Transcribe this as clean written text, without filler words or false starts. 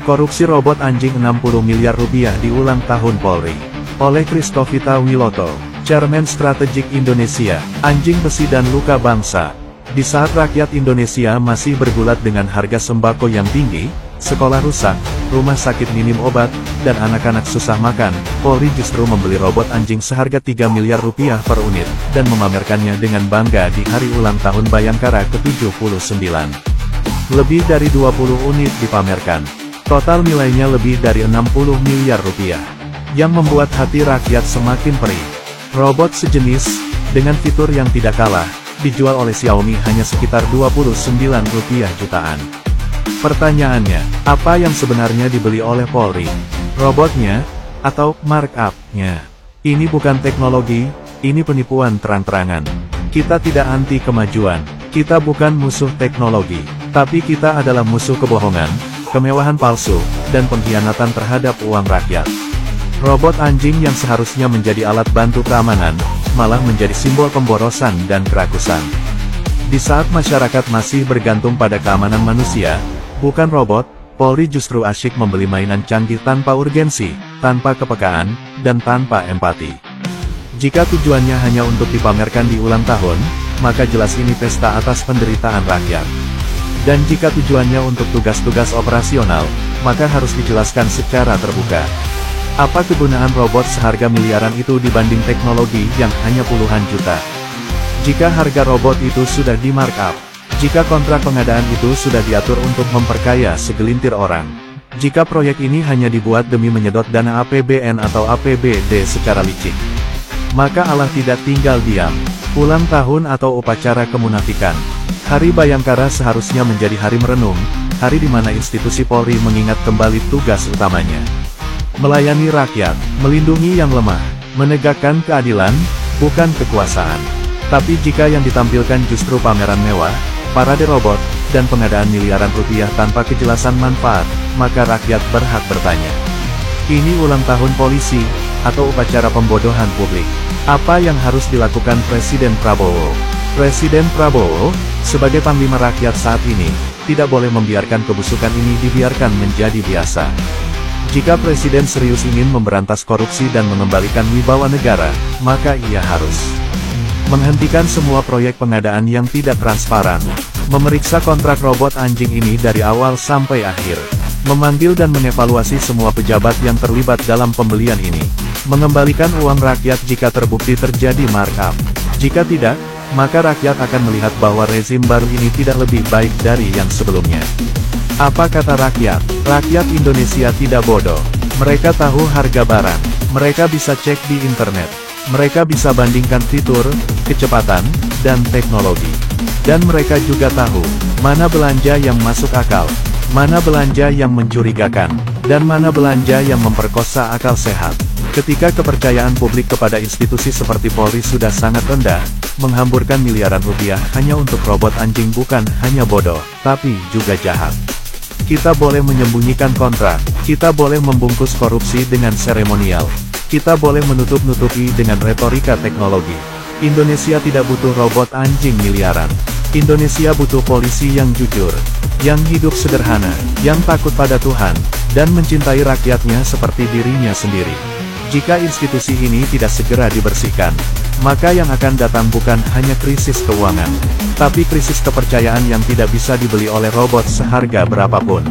Korupsi robot anjing 60 miliar rupiah di ulang tahun Polri. Oleh Christovita Wiloto, Chairman Strategik Indonesia, Anjing Besi dan Luka Bangsa. Di saat rakyat Indonesia masih bergulat dengan harga sembako yang tinggi, sekolah rusak, rumah sakit minim obat, dan anak-anak susah makan, Polri justru membeli robot anjing seharga 3 miliar rupiah per unit, dan memamerkannya dengan bangga di hari ulang tahun Bayangkara ke-79. Lebih dari 20 unit dipamerkan. Total nilainya lebih dari 60 miliar rupiah. Yang membuat hati rakyat semakin perih. Robot sejenis, dengan fitur yang tidak kalah, dijual oleh Xiaomi hanya sekitar 29 rupiah jutaan. Pertanyaannya, apa yang sebenarnya dibeli oleh Polri? Robotnya, atau markup-nya? Ini bukan teknologi, ini penipuan terang-terangan. Kita tidak anti kemajuan, kita bukan musuh teknologi, tapi kita adalah musuh kebohongan, kemewahan palsu, dan pengkhianatan terhadap uang rakyat. Robot anjing yang seharusnya menjadi alat bantu keamanan, malah menjadi simbol pemborosan dan kerakusan. Di saat masyarakat masih bergantung pada keamanan manusia, bukan robot, Polri justru asyik membeli mainan canggih tanpa urgensi, tanpa kepekaan, dan tanpa empati. Jika tujuannya hanya untuk dipamerkan di ulang tahun, maka jelas ini pesta atas penderitaan rakyat. Dan jika tujuannya untuk tugas-tugas operasional, maka harus dijelaskan secara terbuka. Apa kegunaan robot seharga miliaran itu dibanding teknologi yang hanya puluhan juta? Jika harga robot itu sudah di markup, jika kontrak pengadaan itu sudah diatur untuk memperkaya segelintir orang, jika proyek ini hanya dibuat demi menyedot dana APBN atau APBD secara licik, maka Allah tidak tinggal diam. Ulang tahun atau upacara kemunafikan. Hari Bayangkara seharusnya menjadi hari merenung, hari di mana institusi Polri mengingat kembali tugas utamanya. Melayani rakyat, melindungi yang lemah, menegakkan keadilan, bukan kekuasaan. Tapi jika yang ditampilkan justru pameran mewah, parade robot, dan pengadaan miliaran rupiah tanpa kejelasan manfaat, maka rakyat berhak bertanya. Ini ulang tahun polisi, atau upacara pembodohan publik. Apa yang harus dilakukan Presiden Prabowo? Presiden Prabowo, sebagai panglima rakyat saat ini, tidak boleh membiarkan kebusukan ini dibiarkan menjadi biasa. Jika Presiden serius ingin memberantas korupsi dan mengembalikan wibawa negara, maka ia harus menghentikan semua proyek pengadaan yang tidak transparan, memeriksa kontrak robot anjing ini dari awal sampai akhir, memanggil dan mengevaluasi semua pejabat yang terlibat dalam pembelian ini, mengembalikan uang rakyat jika terbukti terjadi markup. Jika tidak, maka rakyat akan melihat bahwa rezim baru ini tidak lebih baik dari yang sebelumnya. Apa kata rakyat? Rakyat Indonesia tidak bodoh. Mereka tahu harga barang. Mereka bisa cek di internet. Mereka bisa bandingkan fitur, kecepatan, dan teknologi. Dan mereka juga tahu, mana belanja yang masuk akal, mana belanja yang mencurigakan, dan mana belanja yang memperkosa akal sehat. Ketika kepercayaan publik kepada institusi seperti Polri sudah sangat rendah, menghamburkan miliaran rupiah hanya untuk robot anjing bukan hanya bodoh, tapi juga jahat. Kita boleh menyembunyikan kontrak, kita boleh membungkus korupsi dengan seremonial, kita boleh menutup-nutupi dengan retorika teknologi. Indonesia tidak butuh robot anjing miliaran. Indonesia butuh polisi yang jujur, yang hidup sederhana, yang takut pada Tuhan, dan mencintai rakyatnya seperti dirinya sendiri. Jika institusi ini tidak segera dibersihkan, maka yang akan datang bukan hanya krisis keuangan, tapi krisis kepercayaan yang tidak bisa dibeli oleh robot seharga berapapun.